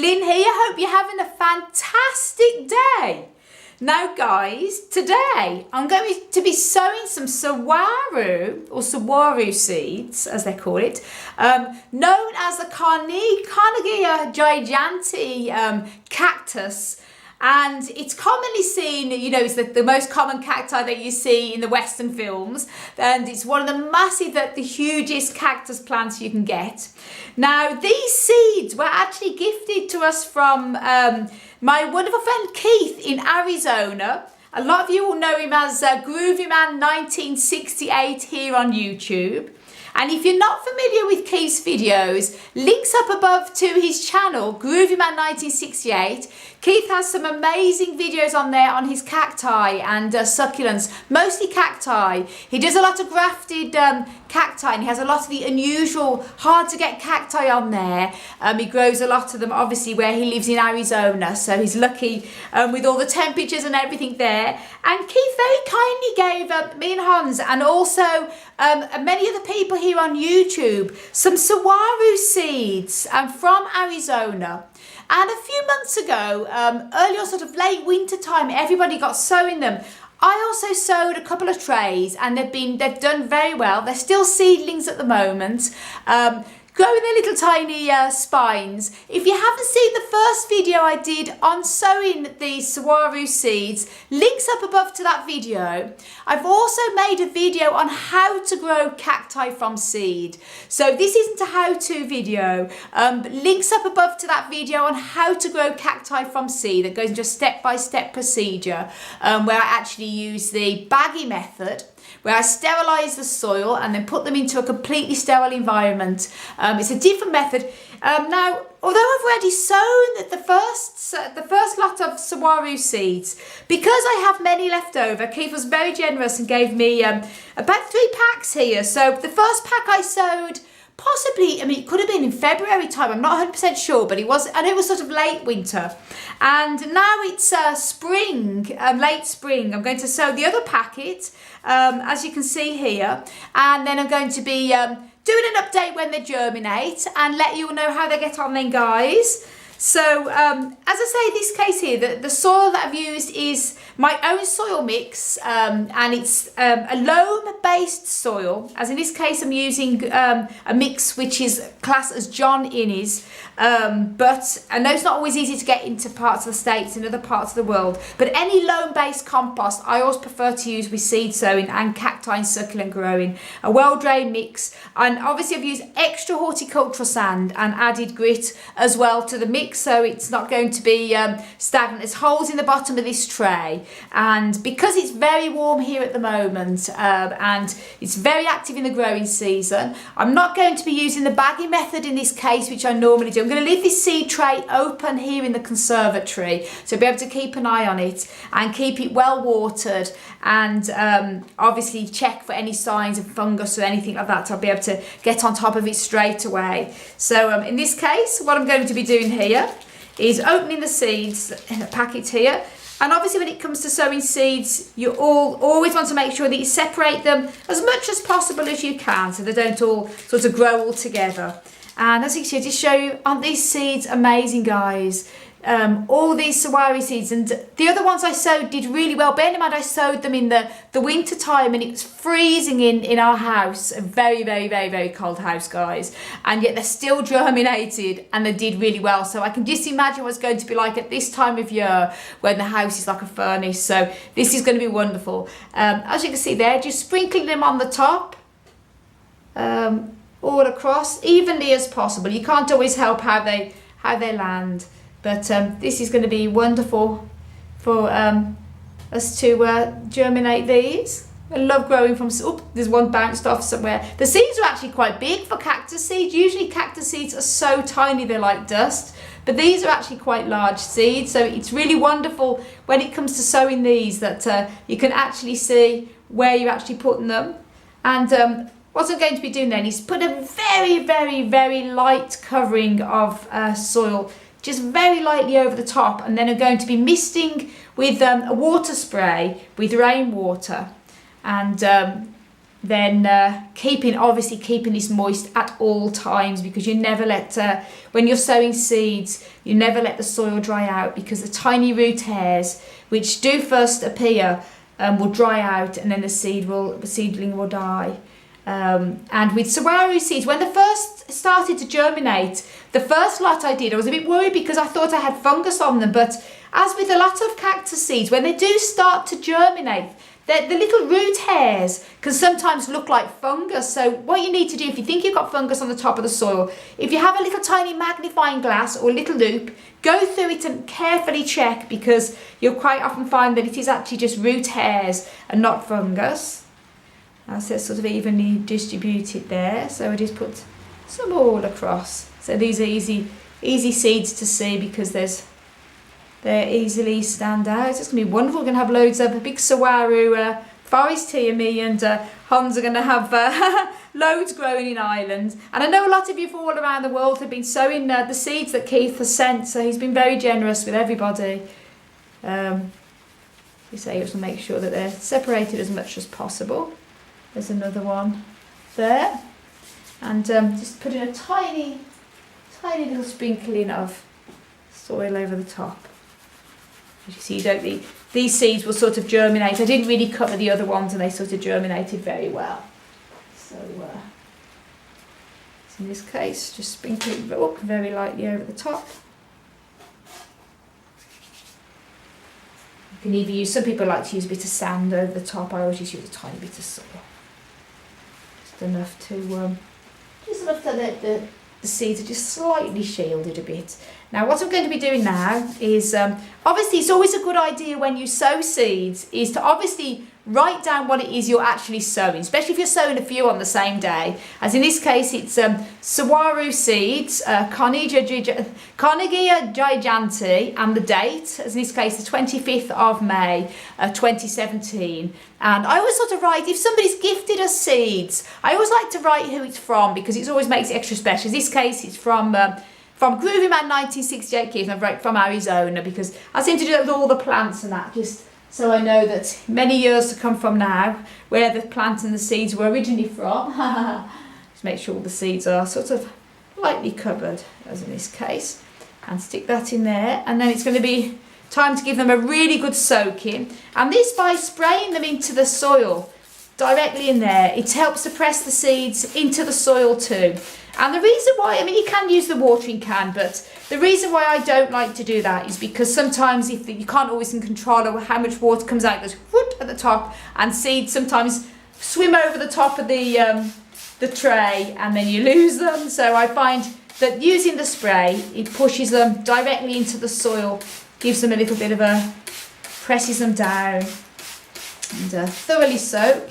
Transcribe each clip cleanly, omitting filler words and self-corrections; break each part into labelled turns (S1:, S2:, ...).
S1: Lynn here. Hope you're having a fantastic day. Now guys, today I'm going to be sowing some saguaro or saguaro seeds, as they call it, known as the Carnegiea gigantea cactus. And it's commonly seen, you know, it's the most common cacti that you see in the Western films. And it's one of the hugest cactus plants you can get. Now, these seeds were actually gifted to us from my wonderful friend Keith in Arizona. A lot of you will know him as Groovy Man 1968 here on YouTube. And if you're not familiar with Keith's videos, links up above to his channel, Groovy Man 1968. Keith has some amazing videos on there on his cacti and succulents, mostly cacti. He does a lot of grafted cacti, and he has a lot of the unusual, hard to get cacti on there. He grows a lot of them, obviously, where he lives in Arizona, so he's lucky with all the temperatures and everything there. And Keith very kindly gave me and Hans, and also many other people here on YouTube, some saguaro seeds from Arizona. And a few months ago, early or sort of late winter time, everybody got sowing them. I also sowed a couple of trays, and they've done very well. They're still seedlings at the moment. Growing their little tiny spines. If you haven't seen the first video I did on sowing these saguaro seeds, links up above to that video. I've also made a video on how to grow cacti from seed. So this isn't a how-to video, but links up above to that video on how to grow cacti from seed. That goes into a step-by-step procedure where I actually use the baggy method, where I sterilise the soil and then put them into a completely sterile environment. It's a different method. Now, although I've already sown the first lot of saguaro seeds, because I have many left over, Keith was very generous and gave me about 3 packs here. So the first pack I sowed, possibly, I mean, it could have been in February time, I'm not 100% sure, but it was, and it was sort of late winter. And now it's spring, late spring. I'm going to sow the other packet, as you can see here, and then I'm going to be doing an update when they germinate and let you know how they get on then, guys. So, as I say, in this case here, the soil that I've used is my own soil mix, and it's a loam-based soil. As in this case, I'm using a mix which is classed as John Innes, but I know it's not always easy to get into parts of the States and other parts of the world, but any loam-based compost I always prefer to use with seed sowing and cacti and succulent growing. A well-drained mix, and obviously I've used extra horticultural sand and added grit as well to the mix, so it's not going to be stagnant. There's holes in the bottom of this tray, and because it's very warm here at the moment and it's very active in the growing season, I'm not going to be using the baggy method in this case, which I normally do. I'm going to leave this seed tray open here in the conservatory, so be able to keep an eye on it and keep it well watered, and obviously check for any signs of fungus or anything like that. I'll be able to get on top of it straight away. So in this case, what I'm going to be doing here is opening the seeds in a packet here. And obviously when it comes to sowing seeds, you always want to make sure that you separate them as much as possible as you can, so they don't all sort of grow all together. And as you can see, I just show you, aren't these seeds amazing, guys? All these saguaro seeds, and the other ones I sowed did really well. Bear in mind, I sowed them in the winter time, and it was freezing in our house, a very, very, very, very cold house, guys, and yet they're still germinated and they did really well. So I can just imagine what it's going to be like at this time of year when the house is like a furnace. So this is going to be wonderful. As you can see there, just sprinkling them on the top, all across, evenly as possible. You can't always help how they land. But this is going to be wonderful for us to germinate these. I love growing from, oh, there's one bounced off somewhere. The seeds are actually quite big for cactus seeds. Usually cactus seeds are so tiny they're like dust. But these are actually quite large seeds. So it's really wonderful when it comes to sowing these that you can actually see where you're actually putting them. And what I'm going to be doing then is put a very, very, very light covering of soil, just very lightly over the top, and then I'm going to be misting with a water spray with rainwater, and then obviously keeping this moist at all times, because you never let, when you're sowing seeds, you never let the soil dry out, because the tiny root hairs, which do first appear, will dry out, and then the seedling will die. And with saguaro seeds, when they first started to germinate, the first lot I did, I was a bit worried because I thought I had fungus on them, but as with a lot of cactus seeds, when they do start to germinate, the little root hairs can sometimes look like fungus. So what you need to do, if you think you've got fungus on the top of the soil, if you have a little tiny magnifying glass or a little loop, go through it and carefully check, because you'll quite often find that it is actually just root hairs and not fungus. I'll sort of evenly distribute it there. So I just put some all across. So these are easy seeds to see, because they easily stand out. It's going to be wonderful. We're going to have loads of a big saguaro forest here. Me and Hans are going to have loads growing in Ireland. And I know a lot of you from all around the world have been sowing the seeds that Keith has sent. So he's been very generous with everybody. We say to make sure that they're separated as much as possible. There's another one there. And just putting a tiny little sprinkling of soil over the top. As you see, these seeds will sort of germinate. I didn't really cover the other ones, and they sort of germinated very well. So in this case, just sprinkle it up very lightly over the top. You can either use, some people like to use a bit of sand over the top. I always just use a tiny bit of soil. Just enough so that the seeds are just slightly shielded a bit. Now what I'm going to be doing now is, obviously it's always a good idea when you sow seeds is to obviously write down what it is you're actually sowing, especially if you're sowing a few on the same day. As in this case, it's saguaro seeds, Carnegiea gigantea, and the date, as in this case, the 25th of May, 2017. And I always sort of write, if somebody's gifted us seeds, I always like to write who it's from, because it always makes it extra special. In this case, it's from Groovy Man 1968 Keith, and I've wrote from Arizona, because I seem to do that with all the plants and that, just so I know that many years to come from now, where the plant and the seeds were originally from. Just make sure all the seeds are sort of lightly covered, as in this case, and stick that in there. And then it's going to be time to give them a really good soaking, and this by spraying them into the soil directly in there, it helps to press the seeds into the soil too. And the reason why, I mean, you can use the watering can, but the reason why I don't like to do that is because sometimes if you can't always in control of how much water comes out, it goes whoop at the top, and seeds sometimes swim over the top of the tray, and then you lose them. So I find that using the spray, it pushes them directly into the soil, gives them a little bit of presses them down, and thoroughly soak.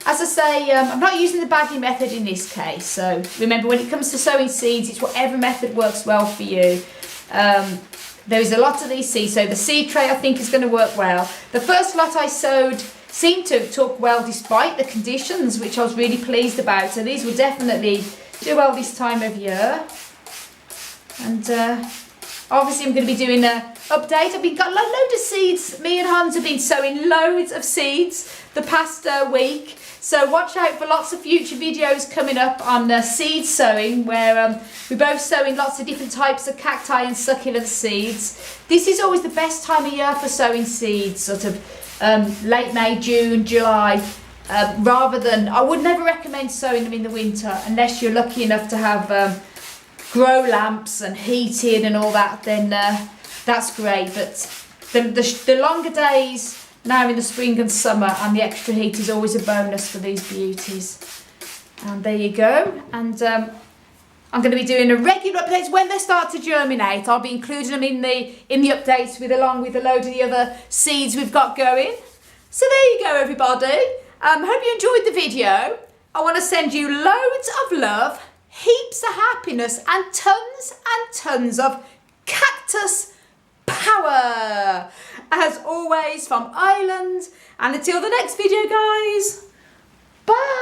S1: As I say, I'm not using the bagging method in this case, so remember, when it comes to sowing seeds, it's whatever method works well for you. There is a lot of these seeds, so the seed tray I think is going to work well. The first lot I sowed seemed to have took well despite the conditions, which I was really pleased about, so these will definitely do well this time of year. And obviously I'm going to be doing an update. I've got a load of seeds. Me and Hans have been sowing loads of seeds the past week. So watch out for lots of future videos coming up on seed sowing, where we're both sowing lots of different types of cacti and succulent seeds. This is always the best time of year for sowing seeds, sort of late May, June, July. Rather than, I would never recommend sowing them in the winter unless you're lucky enough to have grow lamps and heating and all that, then that's great. But the longer days now in the spring and summer, and the extra heat is always a bonus for these beauties. And there you go. And I'm going to be doing a regular updates when they start to germinate. I'll be including them in the updates along with a load of the other seeds we've got going. So there you go, everybody. Hope you enjoyed the video. I want to send you loads of love, heaps of happiness, and tons of cactus power, as always, from Ireland. And until the next video, guys, bye.